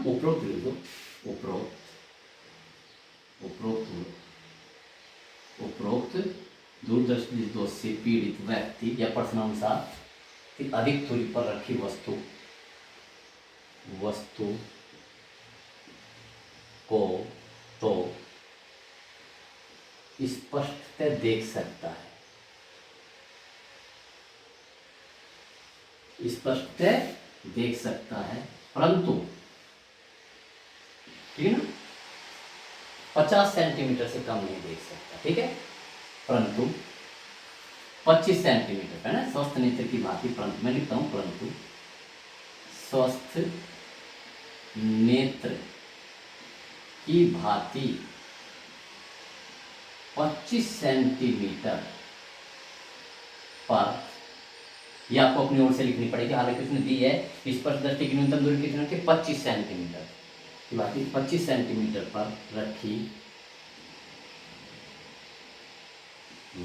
उपरोक्त दूरदर्शी दोष से पीड़ित व्यक्ति या प्रश्नानुसार कि अधिक दूरी पर रखी वस्तु को तो स्पष्टतः देख सकता है, स्पष्टतः देख सकता है, परंतु ठीक है ना, 50 सेंटीमीटर से कम नहीं देख सकता, ठीक है। परंतु 25 सेंटीमीटर है ना, स्वस्थ नेत्र की बात ही, परंतु मैं लिखता हूं परंतु स्वस्थ नेत्र की भांति 25 सेंटीमीटर पर, यह आपको अपनी ओर से लिखनी पड़ेगी, हालांकि उसने दी है स्पष्ट दृष्टि की न्यूनतम दूरी कितनी होती है, 25 सेंटीमीटर की बात, 25 सेंटीमीटर पर रखी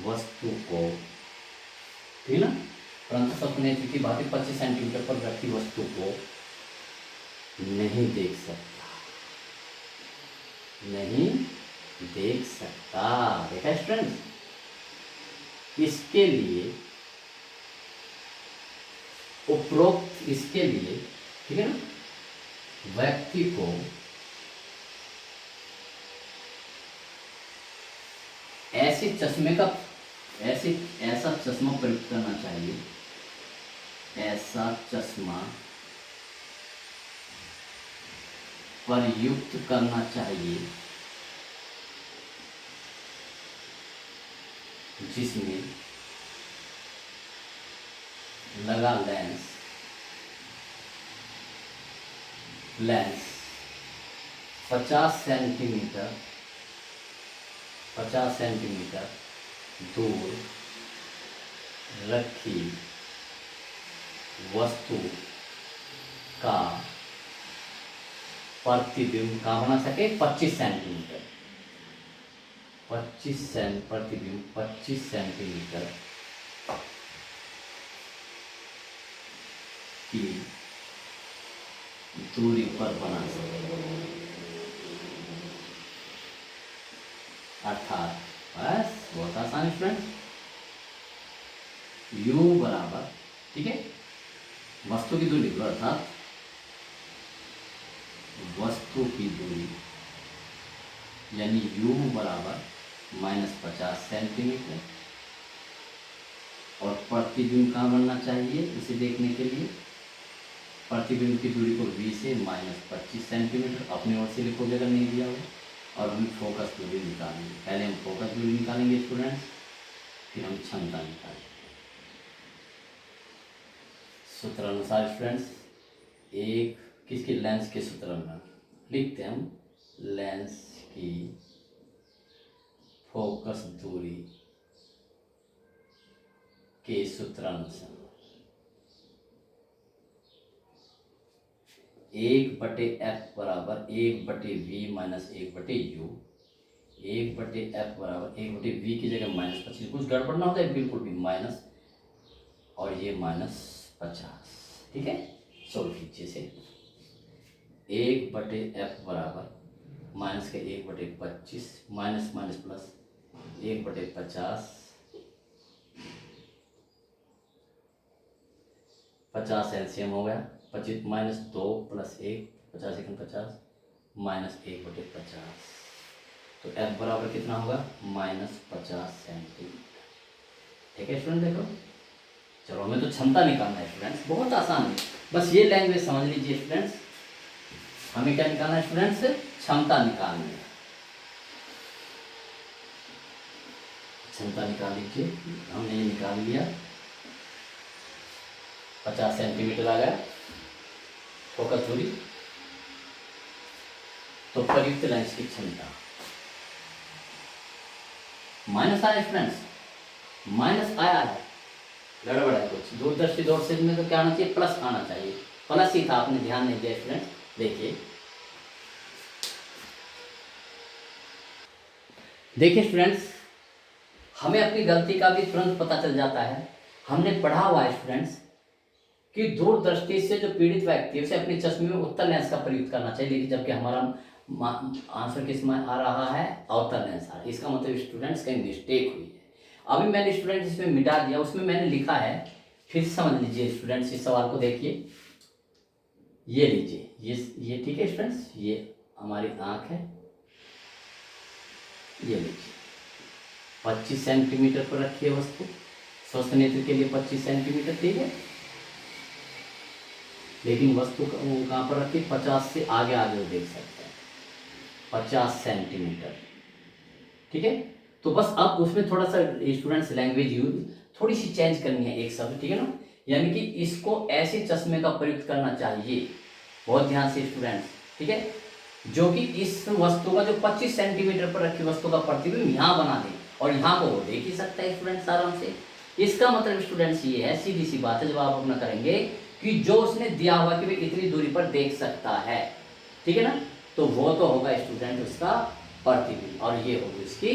वस्तु को, ठीक है ना, परंतु स्वस्थ नेत्र की भांति 25 सेंटीमीटर पर रखी वस्तु को नहीं देख सकता, नहीं देख सकता। देखा स्टूडेंट्स, इसके लिए उपरोक्त, इसके लिए ठीक है ना, व्यक्ति को ऐसे चश्मे का, ऐसा चश्मा प्रयुक्त करना चाहिए, ऐसा चश्मा प्रयुक्त करना चाहिए जिसमें लगा लेंस 50 सेंटीमीटर दूर रखी वस्तु का प्रतिबिंब कहाँ बना सके 25 सेंटीमीटर प्रतिबिंब 25 सेंटीमीटर की दूरी पर बना सके। अर्थात बस बहुत आसान स्टूडेंट, u बराबर, ठीक है, वस्तु की दूरी अर्थात वस्तु की दूरी यानी u बराबर -50 सेंटीमीटर और प्रतिबिंब कहाँ बनना चाहिए इसे देखने के लिए प्रतिबिंब की दूरी को v से -25 सेंटीमीटर अपनी ओर से लिखोगे अगर नहीं दिया हो और हमें फोकस दूरी निकालेंगे। पहले हम फोकस दूरी निकालेंगे स्टूडेंट्स, फिर हम क्षमता निकालेंगे। सूत्र अनुसार स्टूडेंट्स एक किसके लेंस के सूत्र में लिखते हैं हम लेंस की फोकस दूरी के सूत्रानुसार 1/f बराबर 1/v माइनस 1/u 1/f बराबर 1/v की जगह -25, कुछ गड़बड़ ना होता है बिल्कुल भी माइनस और ये -50, ठीक है। सोल्व कीजिए से 1/f बराबर माइनस के 1/25 माइनस माइनस प्लस 1/50 50 एलसीएम हो गया 25 -2 + 1 50 × 50 -1/50 तो f बराबर कितना होगा -50 सेंटीमीटर, ठीक है स्टूडेंट। देखो चलो हमें तो क्षमता निकालना है स्टूडेंट्स, बहुत आसान है, बस ये लैंग्वेज समझ लीजिए स्टूडेंट्स। हमें क्या निकालना है स्टूडेंट्स, क्षमता निकालनी है। क्षमता निकाल लीजिए, हमने ये निकाल लिया 50 सेंटीमीटर आ गया फोकस दूरी, तो प्रयुक्त लेंस की क्षमता माइनस आया स्टूडेंट्स, माइनस आया है, गड़बड़ है कुछ, दूरदर्शी दौड़ में तो क्या आना चाहिए प्लस आना चाहिए, प्लस ही था, आपने ध्यान नहीं दिया स्टूडेंट्स। देखिए स्टूडेंट्स, हमें अपनी गलती का भी तुरंत पता चल जाता है। हमने पढ़ा हुआ है स्टूडेंट्स कि दूरदृष्टि से जो पीड़ित व्यक्ति है उसे अपने चश्मे में उत्तल लेंस का प्रयोग करना चाहिए, लेकिन जबकि हमारा आंसर किसमें आ रहा है अवतल लेंस आ रहा है। इसका मतलब स्टूडेंट्स कहीं मिस्टेक हुई है। अभी मैंने स्टूडेंट इसमें मिटा दिया, उसमें मैंने लिखा है, फिर समझ लीजिए स्टूडेंट्स इस सवाल को देखिए, ये लीजिए ये ठीक है स्टूडेंट्स, ये हमारी आंख है, ये लीजिए 25 सेंटीमीटर पर रखिए वस्तु, स्वस्थ नेत्र के लिए 25 सेंटीमीटर, ठीक है, लेकिन वस्तु कहाँ पर रखिए 50 से आगे आगे देख सकते हैं 50 सेंटीमीटर, ठीक है। तो बस अब उसमें थोड़ा सा स्टूडेंट्स लैंग्वेज यूज थोड़ी सी चेंज करनी है एक शब्द, ठीक है ना, यानी कि इसको ऐसे चश्मे का प्रयुक्त करना चाहिए, बहुत ध्यान से स्टूडेंट्स, ठीक है, जो कि इस वस्तु का जो 25 सेंटीमीटर पर रखी वस्तु का प्रतिबिंब यहाँ बना दे और यहाँ को वो देख ही सकता है स्टूडेंट्स आराम से। इसका मतलब स्टूडेंट्स ये है, सीधी सी बात है, जब आप अपना करेंगे कि जो उसने दिया हुआ कि वे इतनी दूरी पर देख सकता है, ठीक है ना, तो वो तो होगा स्टूडेंट उसका प्रतिबिंब, और ये होगी उसकी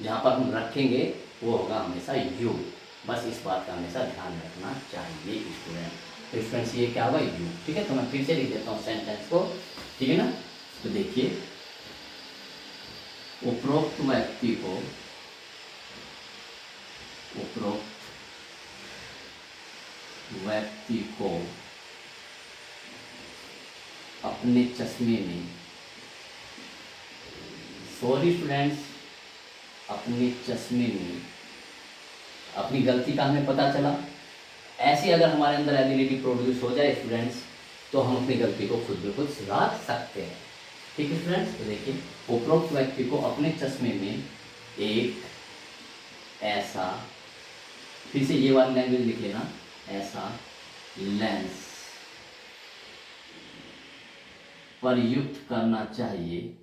जहाँ पर हम रखेंगे वो होगा हमेशा यू। बस इस बात का हमेशा ध्यान रखना चाहिए स्टूडेंट। तो स्टूडेंट्स ये क्या होगा यू, ठीक है। तो मैं फिर से लिख देता हूँ सेंटेंस को, ठीक है ना। तो देखिए उपरोक्त व्यक्ति को अपने चश्मे में, सॉरी स्टूडेंट्स, अपने चश्मे में अपनी गलती का हमें पता चला। ऐसी अगर हमारे अंदर एबिलिटी प्रोड्यूस हो जाए स्टूडेंट्स, तो हम अपनी गलती को खुद ब खुद सुधार सकते हैं, ठीक है स्टूडेंट्स। तो देखिए उपरोक्त व्यक्ति को अपने चश्मे में एक ऐसा, फिर से ये वाली लैंग्वेज लिख लेना, ऐसा लेंस प्रयुक्त करना चाहिए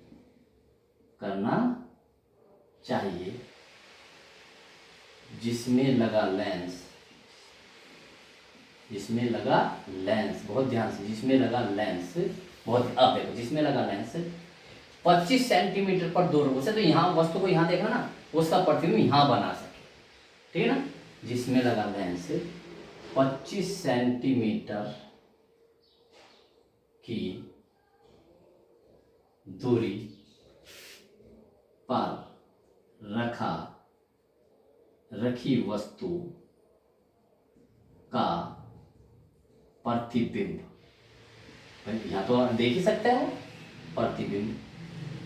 जिसमें लगा लेंस, बहुत ध्यान से, जिसमें लगा लेंस, बहुत अब देखो, जिसमें लगा लेंस 25 सेंटीमीटर पर दूर से, तो यहाँ वस्तु को यहाँ देखा ना, उसका प्रतिबिंब यहाँ बना सके, ठीक है ना। जिसमें लगा लेंस 25 सेंटीमीटर की दूरी पर रखी वस्तु का प्रतिबिंब, यहाँ तो देख ही सकते हो, प्रतिबिंब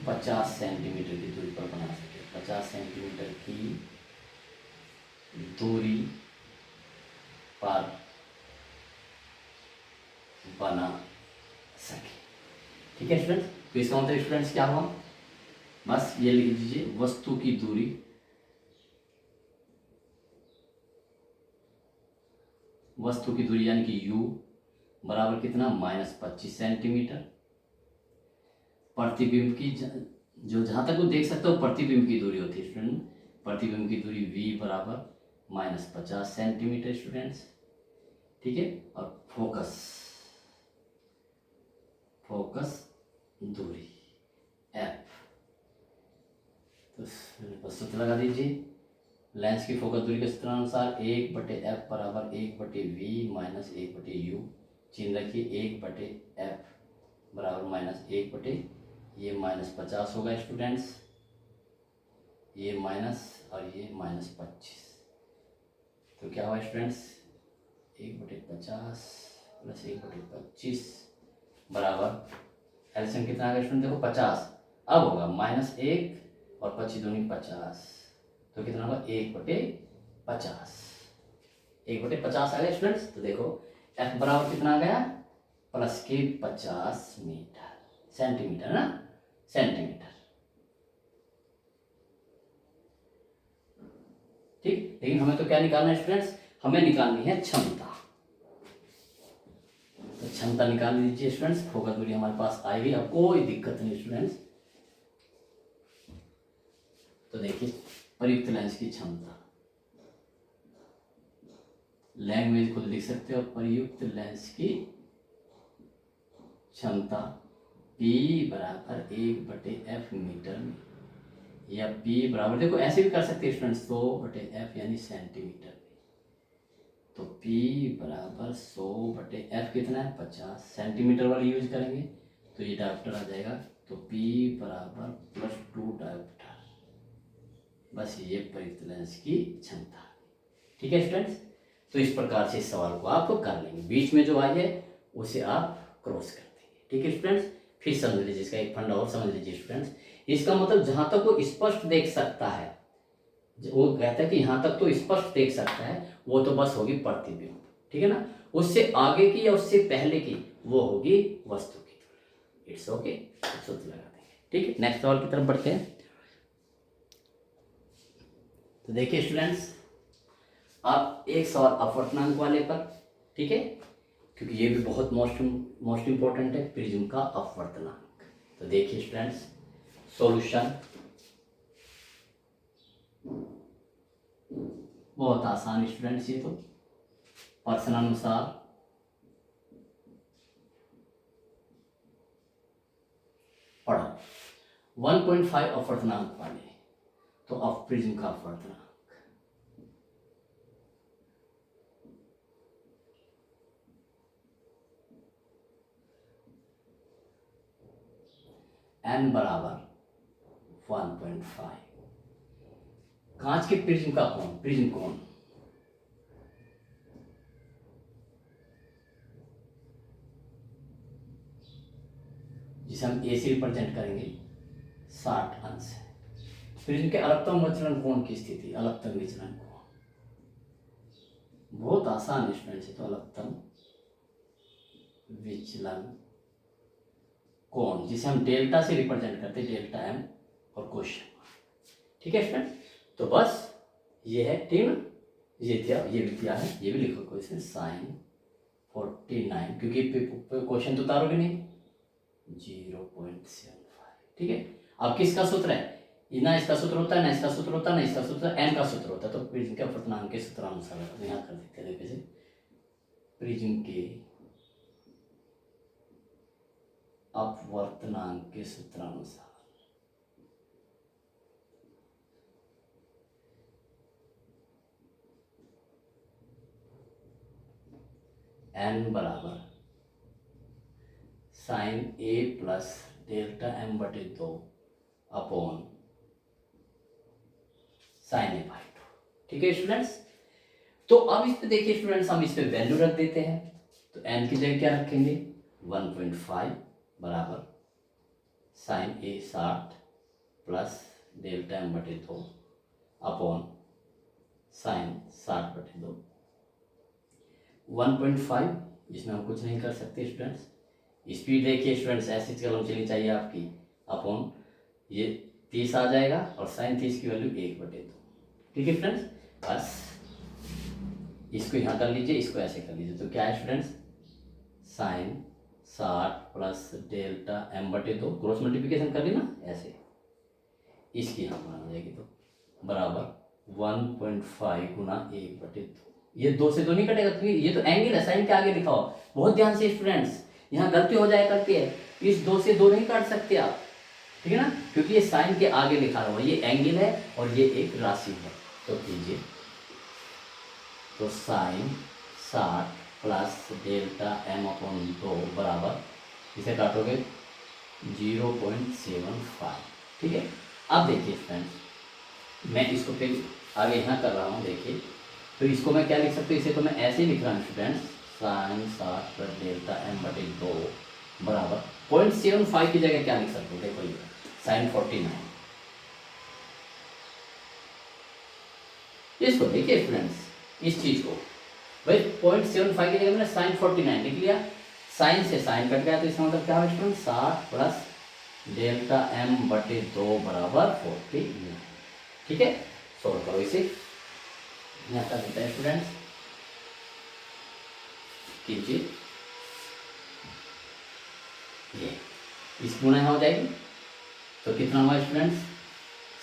50 सेंटीमीटर की दूरी पर बना सके, 50 सेंटीमीटर की दूरी पर बना सके, ठीक है स्टूडेंट्स। तो इसका मतलब स्टूडेंट्स क्या हुआ, बस ये लिख दीजिए, वस्तु की दूरी यानी कि u बराबर कितना, -25 सेंटीमीटर। प्रतिबिंब की जो जहां तक वो देख सकते हो प्रतिबिंब की दूरी होती है स्टूडेंट, प्रतिबिंब की दूरी v बराबर -50 सेंटीमीटर स्टूडेंट्स, ठीक है। और फोकस दूरी f, तो सूत्र लगा दीजिए, लेंस की फोकस दूरी के सूत्रानुसार 1/f बराबर 1/v माइनस 1/u, चिन्ह रखिए, 1/f बराबर -1/, ये -50 होगा स्टूडेंट्स, ये माइनस और ये -25, तो क्या हुआ स्टूडेंट्स, 1/50 प्लस 1/25 बराबर एलसीएम कितना आ गया स्टूडेंट, देखो 50, अब होगा -1 और 25 दूनी 50, तो कितना होगा 1/50, 1/50 आ गया स्टूडेंट्स। तो देखो एफ बराबर कितना आ गया, प्लस के 50 सेंटीमीटर ना, सेंटीमीटर, ठीक। लेकिन हमें तो क्या निकालना है स्टूडेंट्स, हमें निकालनी है क्षमता, तो क्षमता निकाल लीजिए स्टूडेंट्स, फोकस दूरी हमारे पास आएगी, अब कोई दिक्कत नहीं स्टूडेंट्स। तो देखिए प्रयुक्त लेंस की क्षमता, लैंग्वेज खुद लिख सकते हो, प्रयुक्त लेंस की क्षमता P बराबर 1/f मीटर में, या P बराबर, देखो ऐसे भी कर सकते हैं स्टूडेंट्स, 100/f यानी सेंटीमीटर में, तो P बराबर 100/f कितना है 50, सेंटीमीटर वाली यूज करेंगे तो ये डायोप्टर आ जाएगा, तो P बराबर +2 डायोप्टर, बस ये प्रयुक्त लेंस की क्षमता, ठीक है स्टूडेंट्स। तो इस प्रकार से इस सवाल को आप कर लेंगे, बीच में जो आई है उसे आप क्रॉस कर देंगे, ठीक है स्टूडेंट्स। फिर समझ लीजिए, इसका एक फंडा और समझ लीजिए स्टूडेंट्स, इसका मतलब जहां तक वो स्पष्ट देख सकता है, वो कहता है कि यहाँ तक तो स्पष्ट देख सकता है, वो तो बस होगी प्रतिबिंब, ठीक है ना। उससे आगे की या उससे पहले की वो होगी वस्तु की दूरी, इट्स ओके, सूत्र लगा देंगे, ठीक है। नेक्स्ट सवाल की तरफ बढ़ते हैं। तो देखिए स्टूडेंट्स, आप एक सवाल अपवर्तनांक वाले पर, ठीक है, क्योंकि ये भी बहुत मोस्ट इंपॉर्टेंट है, प्रिज्म का अपवर्तनांक। तो देखिए स्टूडेंट्स, सॉल्यूशन बहुत आसान स्टूडेंट्स, ये तो प्रश्नानुसार पढ़ो 1.5 अपवर्तनांक वाले, तो अब प्रिज्म का अपवर्तनांक n बराबर 1.5, कांच के प्रिज्म का कोण, प्रिज्म कोण जिसे हम ए से रिप्रेजेंट करेंगे 60 अंश है। प्रिज्म के अलगतम विचलन कोण की स्थिति, अलगतम विचलन कोण बहुत आसान स्टूडेंट है, तो अलगतम विचलन कोण जिसे हम डेल्टा से रिप्रेजेंट करते हैं, डेल्टा m और क्वेश्चन, ठीक है स्टूडेंट। तो बस ये है, ठीक ना, ये दिया, ये भी दिया है, ये भी लिखो कोई इसमें साइन 49, क्योंकि क्वेश्चन तो उतारोगे नहीं, 0.75। ठीक है। अब किसका सूत्र है, ना इसका सूत्र होता है, ना इसका सूत्र होता है, ना इसका सूत्र, एन का सूत्र होता है। तो प्रिज्म के अपवर्तनांक के सूत्रानुसार यहाँ कर देते हैं, देखिए प्रिज्म के अपवर्तनांक के सूत्रानुसार एन बराबर साइन ए प्लस डेल्टा एम बटे 2 अपॉन साइन ए बाई 2। ठीक है स्टूडेंट्स। तो अब इस पे देखिए स्टूडेंट्स, हम इस पे वैल्यू रख देते हैं। तो एन की जगह क्या रखेंगे, 1.5 बराबर साइन ए 60 प्लस डेल्टा एम बटे 2 अपॉन साइन 60 बटे 2। 1.5, इसमें हम कुछ नहीं कर सकते स्टूडेंट्स। स्पीड देखिए स्टूडेंट्स, ऐसी कलम चलनी चाहिए आपकी, अपॉन ये 30 आ जाएगा और साइन 30 की वैल्यू 1/2। ठीक है स्टूडेंट्स। बस इसको यहाँ कर लीजिए, इसको ऐसे कर लीजिए। तो क्या है students, sine 60 plus delta M बटे 2, क्रॉस मल्टीप्लिकेशन कर ली ना ऐसे, इसकी यहाँ मान हो जाएगी, तो बराबर 1.5 गुना 1/2। ये 2 से 2 नहीं कटेगा, क्योंकि ये तो एंगल है, साइन के आगे लिखा हो। बहुत ध्यान से स्टूडेंट्स, यहाँ गलती हो जाए करती है, इस 2 से 2 नहीं काट सकते आप, ठीक है ना, क्योंकि ये साइन के आगे लिखा हुआ है, ये एंगल है और ये एक राशि है। तो कीजिए, तो sine 60 plus delta M upon 2 बराबर, इसे काटोगे 0.75। ठीक है। अब देखिए फ्रेंड्स, मैं इसको फिर आगे यहाँ कर रहा हूँ, देखिए। तो इसको मैं क्या लिख सकता हूँ, इसे तो मैं ऐसे ही लिख रहा हूँ students, sine 60 plus delta M बटे 2 बराबर 0.75 की जगह क्या लिख सकते हो, देखो ये साइन 49। इसको देखिए स्टूडेंट्स, इस चीज को भाई 0.75 की जगह मैंने साइन 49 लिख लिया, साइन से साइन कट गया, तो इसका मतलब क्या है स्टूडेंट, 60 प्लस डेल्टा एम बटे 2 बराबर 49। ठीक है। सोल्व करो इसे, यहाँ कर देते हैं स्टूडेंट्स, कीजिए, ये इस गुणा हो जाएगी। तो कितना हुआ स्टूडेंट्स,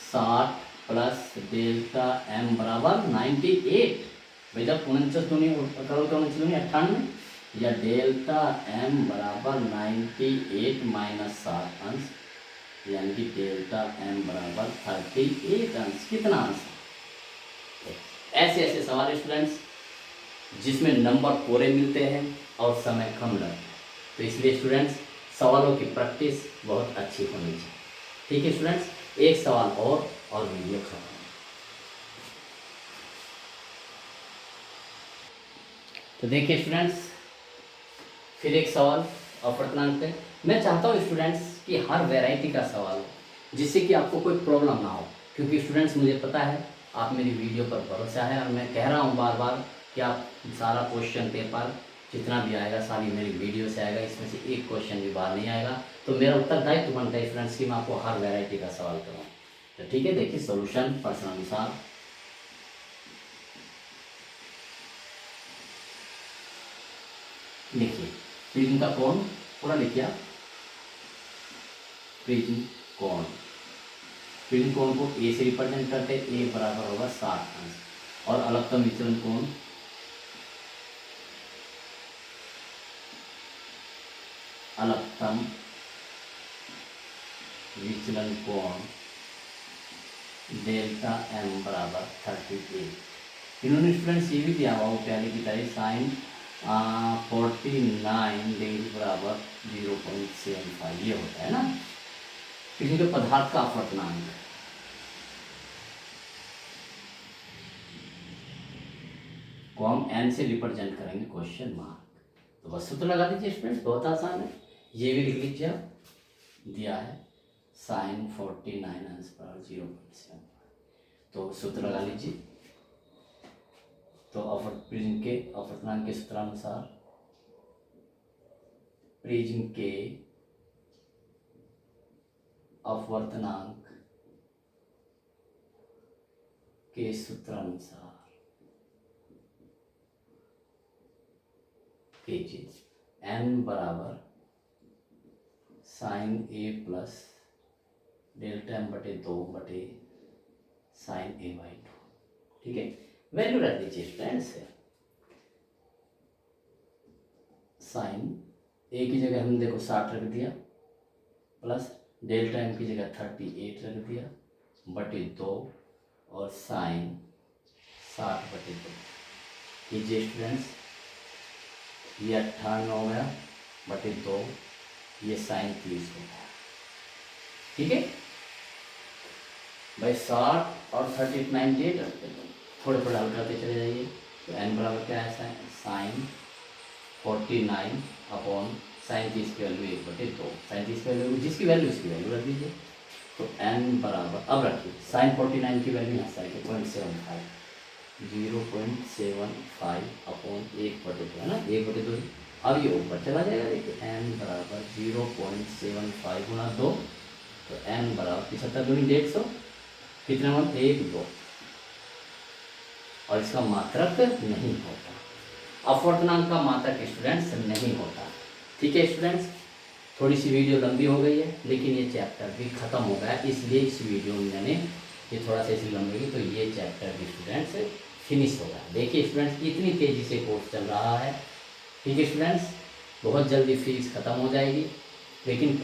60 प्लस डेल्टा एम बराबर 98। भाई जब 49 दूनी करो तो 49 दूनी 98, या डेल्टा एम बराबर 98 माइनस 60 अंश, यानी कि डेल्टा एम बराबर 38 अंश। कितना अंश, ऐसे ऐसे सवाल स्टूडेंट्स जिसमें नंबर पूरे मिलते हैं और समय कम लगता है। तो इसलिए स्टूडेंट्स सवालों की प्रैक्टिस बहुत अच्छी होनी चाहिए। ठीक है स्टूडेंट्स, एक सवाल और वीडियो खत्म। तो देखिए स्टूडेंट्स, फिर एक सवाल अपवर्तनांक पे। मैं चाहता हूँ स्टूडेंट्स कि हर वैरायटी का सवाल हो, जिससे कि आपको कोई प्रॉब्लम ना हो, क्योंकि स्टूडेंट्स मुझे पता है आप मेरी वीडियो पर भरोसा है, और मैं कह रहा हूँ बार बार कि आप सारा क्वेश्चन पेपर जितना भी आएगा सारी मेरी वीडियो से आएगा, इसमें से एक क्वेश्चन भी बाहर नहीं आएगा। तो मेरा उत्तरदायित्व बनता है स्टूडेंट्स कि मैं आपको हर वैरायटी का सवाल कराऊँ। तो ठीक है, देखिए सोल्यूशन प्रश्नानुसार। लिखिए प्रिज्म का कोण, पूरा लिखिए आप, प्रिज्म कोण, प्रिज्म कोण को ए से रिप्रेजेंट करते हैं, ए बराबर होगा 60 अंश, और अलगतम विचलन कोण अलगतम विचलन कोण डेल्टा एम बराबर 38। इन्होंने स्टूडेंट्स ये भी दिया हुआ वो पहले की तरह, साइन 49 डिग्री बराबर 0.75 ये होता है ना, किसी के पदार्थ का अपवर्तनांक। को हम एन से रिप्रेजेंट करेंगे क्वेश्चन मार्क। तो बस सूत्र लगा दीजिए स्टूडेंट्स, बहुत आसान है। ये भी लिख लीजिए आप, दिया है साइन 49 अंश बराबर 0.75। तो सूत्र लगा लीजिए। तो प्रिज्म के अपवर्तनांक के सूत्रानुसार, प्रिज्म के अपवर्तनांक के सूत्रानुसार एक चीज n बराबर साइन ए प्लस डेल्टा m बटे 2 बटे साइन ए बाई 2। ठीक है, वैल्यू रख दीजिए स्टूडेंट्स। साइन ए की जगह हम देखो 60 रख दिया, प्लस डेल्टा m की जगह 38 रख दिया बटे 2 और साइन 60 बटे 2। कीजिए स्टूडेंट्स, ये 98 हो गया बटे 2, ये साइन 30 हो गया। ठीक है भाई, 60 और 38 98 रखते हैं, थोड़े थोड़े हल करते चले जाइए। तो n बराबर क्या है, साइन 49 अपॉन साइन 30 की वैल्यू 1 बटे 2। साइन 30 की वैल्यू जिसकी वैल्यू उसकी वैल्यू रख दीजिए। तो n बराबर, अब रखिए साइन 49 की वैल्यू यहाँ साइन 0.75 अपॉन 1 बटे 2 है ना, 1 बटे 2। अब ये ऊपर चला जाएगा, देखिए n बराबर 0.75 गुणा 2, तो n बराबर 75 दूनी 150, कितना मान 1 2, और इसका मात्रक नहीं होता, अपवर्तनांक का मात्रक स्टूडेंट्स नहीं होता। ठीक है स्टूडेंट्स, थोड़ी सी वीडियो लंबी हो गई है, लेकिन ये चैप्टर भी खत्म हो गया, इसलिए इस वीडियो में मैंने ये थोड़ा सा इसी लंबी की, तो ये चैप्टर भी स्टूडेंट्स फिनिश हो गया। देखिए स्टूडेंट्स कितनी तेज़ी से कोर्स चल रहा है। ठीक है स्टूडेंट्स, बहुत जल्दी फीस ख़त्म हो जाएगी, लेकिन